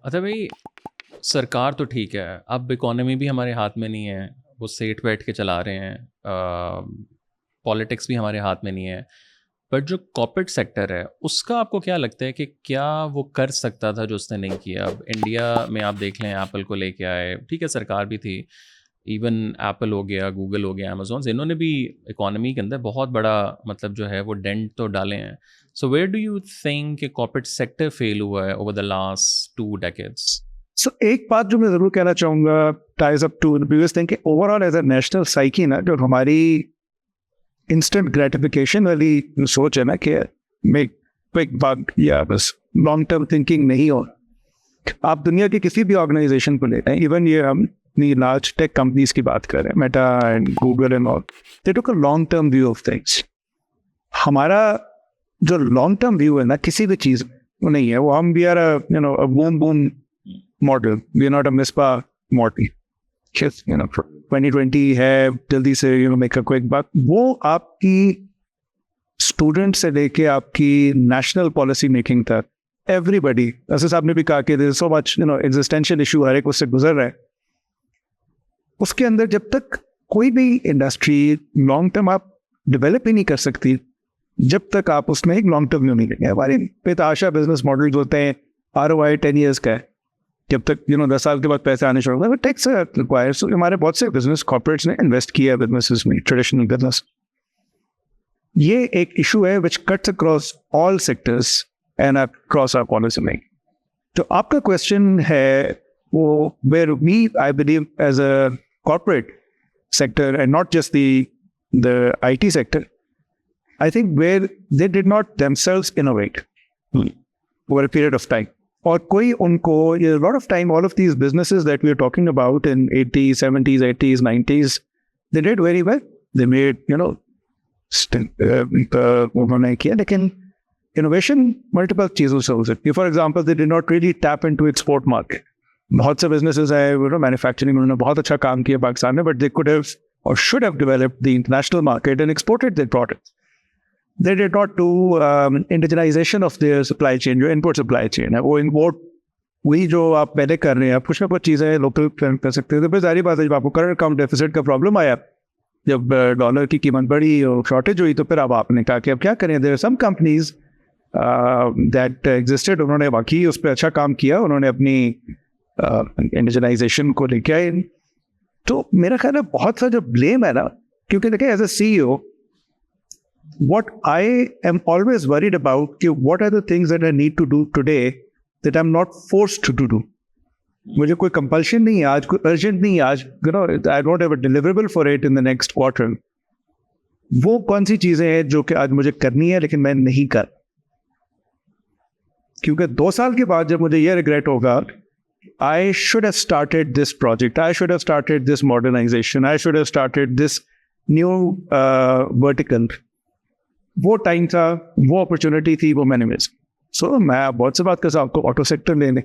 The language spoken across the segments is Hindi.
अच्छा भाई, सरकार तो ठीक है, अब इकोनॉमी भी हमारे हाथ में नहीं है, वो सेठ बैठ के चला रहे हैं, पॉलिटिक्स भी हमारे हाथ में नहीं है। बट जो कॉर्पोरेट सेक्टर है उसका आपको क्या लगता है कि क्या वो कर सकता था जो उसने नहीं किया? अब इंडिया में आप देख लें, एप्पल को लेके आए, ठीक है सरकार भी थी, इवन एप्पल हो गया, गूगल हो गया, अमेजोन, इन्होंने भी इकोनॉमी के अंदर बहुत बड़ा मतलब जो है वो डेंट तो डाले हैं। So where do you think कि कॉर्पोरेट सेक्टर फेल हुआ है over the last 2 decades? So एक बात जो मैं जरूर कहना चाहूंगा ties up to the previous thing कि overall as a national psyche ना, जो हमारी इंस्टेंट ग्रेटिफिकेशन वाली सोच है ना कि मेक क्विक बग या बस लॉन्ग टर्म थिंकिंग नहीं हो। आप दुनिया की किसी भी ऑर्गेनाइजेशन को ले रहे हैं, इवन ये हम लार्ज टेक कंपनीज की बात कर रहे हैं, Meta and Google and all, they took a long term view of things. हमारा जो लॉन्ग टर्म व्यू है ना किसी भी चीज में वो नहीं है। वो हम we are a boom boom model, we are not a मिसपा मॉडल। 2020 है, जल्दी से मेक अ क्विक बक। वो आपकी स्टूडेंट से लेके आपकी नेशनल पॉलिसी मेकिंग तक एवरीबडी, जैसे साहब ने भी कहा कि there is so much existential issue हर एक उससे गुजर रहा है। उसके अंदर जब तक कोई भी इंडस्ट्री लॉन्ग टर्म आप डेवलप ही नहीं कर सकती, जब तक आप उसमें एक लॉन्ग टर्म व्यू नहीं लेंगे। हमारे बेताशा बिजनेस मॉडल्स होते हैं, ROI 10 years का है, जब तक 10 साल के बाद पैसे आने शुरू होंगे, टैक्स रिक्वायर। सो हमारे बहुत से बिजनेस कॉर्पोरेट्स ने इन्वेस्ट किया बिजनेसेस में, ट्रेडिशनल बिजनेस। ये एक इशू है which cuts across all sectors and across our policy making. तो आपका क्वेश्चन है वो where we, I believe as a corporate sector and not just the IT sector, I think where they did not themselves innovate over a period of time. और कोई उनको, a lot of time, all of these businesses that we are talking about in 80s, 70s, 80s, 90s, they did very well. They made, उन्होंने किया, लेकिन innovation multiple चीज़ों से हो सकती है। For example, they did not really tap into export market. बहुत से बिजनेसेस है मैन्युफैक्चरिंग, उन्होंने बहुत अच्छा काम किया पाकिस्तान में, बट दे कुड हैव और should have developed the international market and exported their products. They did not do indigenisation of their supply chain, जो इनपुट सप्लाई चेन है, वो इम्पोर्ट वही जो आप पहले कर रहे हैं, आप कुछ ना कुछ चीज़ें लोकल कर सकते हैं। तो फिर सारी बात है, जब आपको करंट अकाउंट डेफिसिट का प्रॉब्लम आया, जब डॉलर की कीमत बढ़ी और शॉर्टेज हुई, तो फिर अब आपने कहा कि अब क्या करें। There are some companies that existed, उन्होंने वाकई उस पर अच्छा काम किया, उन्होंने अपनी इंडिजिनाइजेशन को लेके आए। तो मेरा ख्याल है बहुत सा जो ब्लेम है ना, क्योंकि देखिए as a CEO what I am always worried about कि what are the things that I need to do today that I'm not forced to do. मुझे कोई कंपल्शन नहीं है आज, कोई अर्जेंट नहीं है आज, I don't have a deliverable for it in the next quarter. वो कौन सी चीजें हैं जो कि आज मुझे करनी है लेकिन मैं नहीं कर, क्योंकि 2 साल के बाद जब मुझे ये रिग्रेट होगा, I should have started this project, I should have started this modernization, I should have started this new vertical. वो टाइम था, वो अपॉर्चुनिटी थी, वो मैंने मिस। सो मैं बहुत से बात कर सकता हूँ, आपको ऑटो सेक्टर ले लें,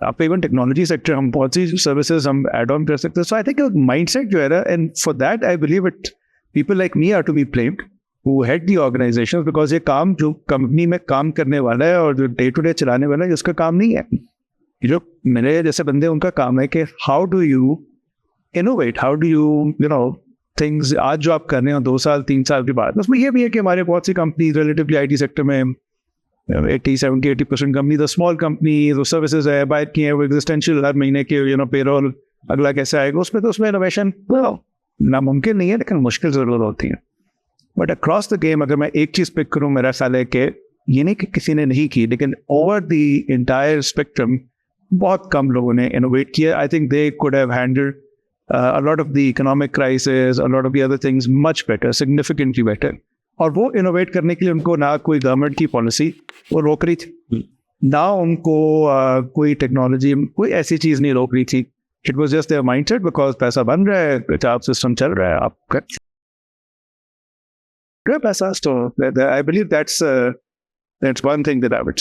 आप इवन टेक्नोलॉजी सेक्टर, हम बहुत सी सर्विसेज हम एड ऑन कर सकते हैं। So I think mindset जो है ना, and for that I believe it people like me are to be blamed who head the organizations, because ये काम जो कंपनी में काम करने वाला है और जो डे टू डे चलाने वाला है, उसका काम नहीं है। जो मेरे जैसे बंदे, उनका काम है कि how do you innovate, how do you things आज जो आप कर रहे हो 2 साल 3 साल के बाद। उसमें ये भी है कि हमारे बहुत सी कंपनी रिलेटिवली IT सेक्टर में 80% कंपनी, द स्मॉल कंपनी जो सर्विसेज है बाय की है, वो एग्जिस्टेंशियल हर महीने के पेरोल अगला कैसे आएगा, उसमें तो उसमें इनोवेशन नामुमकिन नहीं है, लेकिन मुश्किल जरूर होती है। बट अक्रॉस द गेम अगर मैं एक चीज़ पिक करूँ, मेरा ख्याल है कि ये नहीं कि किसी ने नहीं की, लेकिन ओवर द इंटायर स्पेक्ट्रम बहुत कम लोगों ने इनोवेट किया। I think they could have handled a lot of the economic crisis, a lot of the other things much better, significantly better. और वो इनोवेट करने के लिए उनको ना कोई गवर्नमेंट की पॉलिसी वो रोक रही थी, ना उनको कोई टेक्नोलॉजी, कोई ऐसी चीज़ नहीं रोक रही थी। It was just there mindset, because पैसा बन रहा है, आप सिस्टम चल रहा है, आप कर पैसा। तो I believe that's one thing that I would